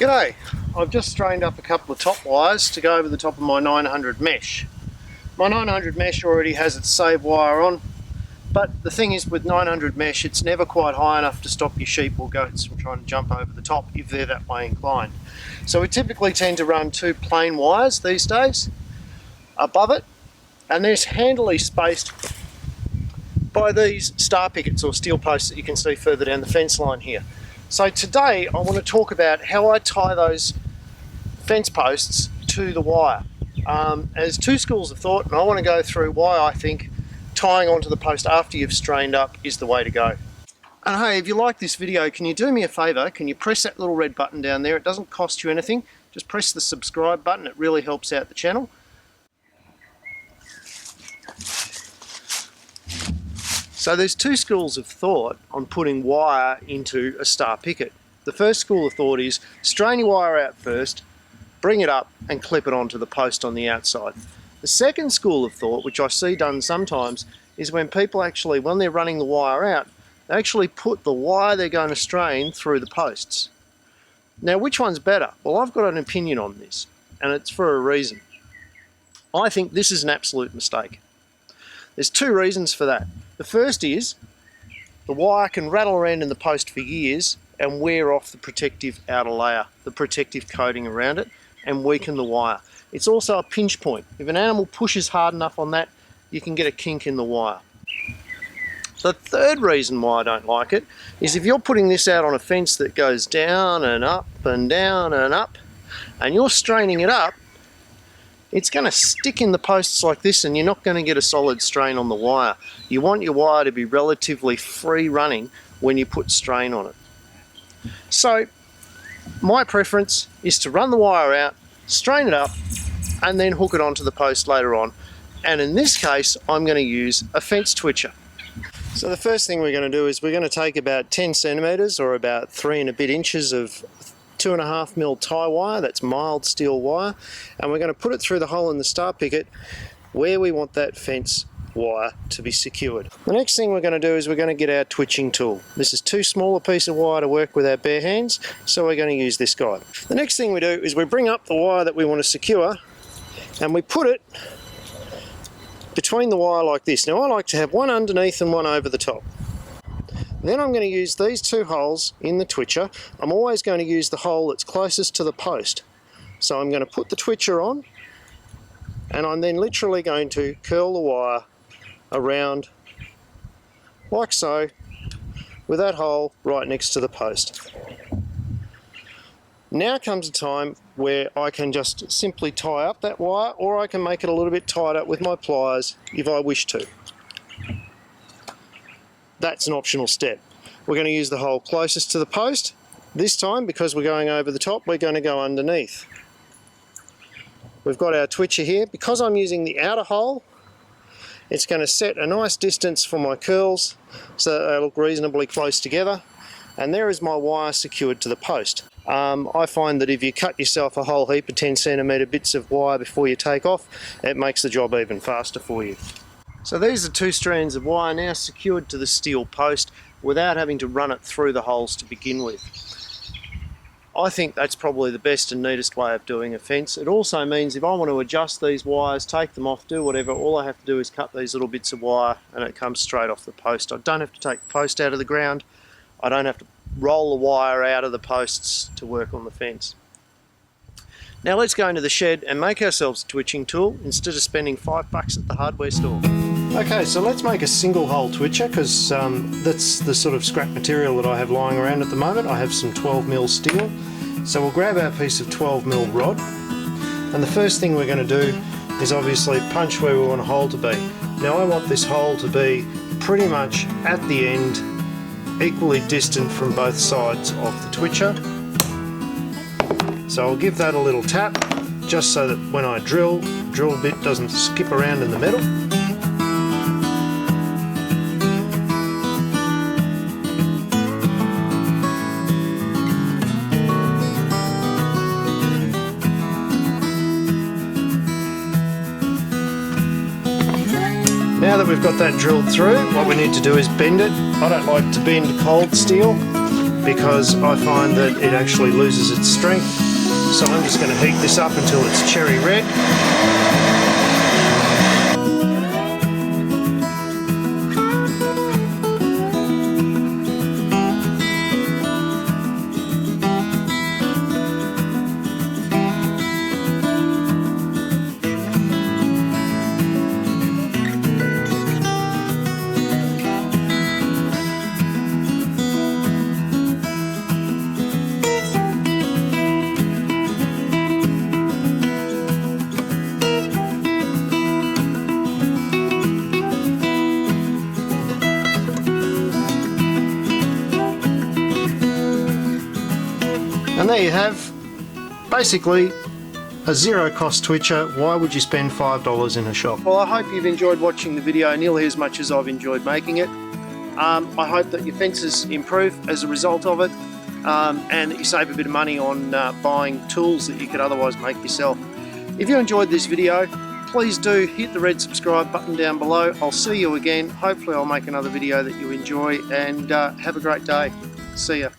G'day, I've just strained up a couple of top wires to go over the top of my 900 mesh. My 900 mesh already has its save wire on, but the thing is with 900 mesh it's never quite high enough to stop your sheep or goats from trying to jump over the top if they're that way inclined. So we typically tend to run two plain wires these days above it, and they're handily spaced by these star pickets or steel posts that you can see further down the fence line here. So today I want to talk about how I tie those fence posts to the wire. There's two schools of thought, and I want to go through why I think tying onto the post after you've strained up is the way to go. And hey, if you like this video, can you do me a favour? Can you press that little red button down there? It doesn't cost you anything. Just press the subscribe button. It really helps out the channel. So there's two schools of thought on putting wire into a star picket. The first school of thought is strain your wire out first, bring it up and clip it onto the post on the outside. The second school of thought, which I see done sometimes, is when people actually, when they're running the wire out, they actually put the wire they're going to strain through the posts. Now, which one's better? Well, I've got an opinion on this, and it's for a reason. I think this is an absolute mistake. There's two reasons for that. The first is the wire can rattle around in the post for years and wear off the protective outer layer, the protective coating around it, and weaken the wire. It's also a pinch point. If an animal pushes hard enough on that, you can get a kink in the wire. The third reason why I don't like it is if you're putting this out on a fence that goes down and up and down and up, and you're straining it up, it's going to stick in the posts like this and you're not going to get a solid strain on the wire. You want your wire to be relatively free running when you put strain on it. So my preference is to run the wire out, strain it up, and then hook it onto the post later on. And in this case, I'm going to use a fence twitcher. So the first thing we're going to do is we're going to take about 10 centimeters or about 3 and a bit inches of 2.5mm tie wire, that's mild steel wire, and we're going to put it through the hole in the star picket where we want that fence wire to be secured. The next thing we're going to do is we're going to get our twitching tool. This is too small a piece of wire to work with our bare hands, so we're going to use this guy. The next thing we do is we bring up the wire that we want to secure and we put it between the wire like this. Now I like to have one underneath and one over the top. Then I'm going to use these two holes in the twitcher. I'm always going to use the hole that's closest to the post. So I'm going to put the twitcher on, and I'm then literally going to curl the wire around like so, with that hole right next to the post. Now comes a time where I can just simply tie up that wire, or I can make it a little bit tighter with my pliers if I wish to. That's an optional step. We're going to use the hole closest to the post. This time, because we're going over the top, we're going to go underneath. We've got our twitcher here. Because I'm using the outer hole, it's going to set a nice distance for my curls so that they look reasonably close together. And there is my wire secured to the post. I find that if you cut yourself a whole heap of 10 centimetre bits of wire before you take off, it makes the job even faster for you. So these are two strands of wire now secured to the steel post without having to run it through the holes to begin with. I think that's probably the best and neatest way of doing a fence. It also means if I want to adjust these wires, take them off, do whatever, all I have to do is cut these little bits of wire and it comes straight off the post. I don't have to take the post out of the ground. I don't have to roll the wire out of the posts to work on the fence. Now let's go into the shed and make ourselves a twitching tool instead of spending $5 at the hardware store. Okay, so let's make a single hole twitcher because that's the sort of scrap material that I have lying around at the moment. I have some 12mm steel. So we'll grab our piece of 12mm rod, and the first thing we're going to do is obviously punch where we want a hole to be. Now I want this hole to be pretty much at the end, equally distant from both sides of the twitcher. So I'll give that a little tap just so that when I drill bit doesn't skip around in the metal. Now that we've got that drilled through, what we need to do is bend it. I don't like to bend cold steel. because I find that it actually loses its strength. So I'm just going to heat this up until it's cherry red. And there you have, basically, a zero cost twitcher. Why would you spend $5 in a shop? Well, I hope you've enjoyed watching the video nearly as much as I've enjoyed making it. I hope that your fences improve as a result of it, and that you save a bit of money on buying tools that you could otherwise make yourself. If you enjoyed this video, please do hit the red subscribe button down below. I'll see you again. Hopefully I'll make another video that you enjoy, and have a great day. See ya.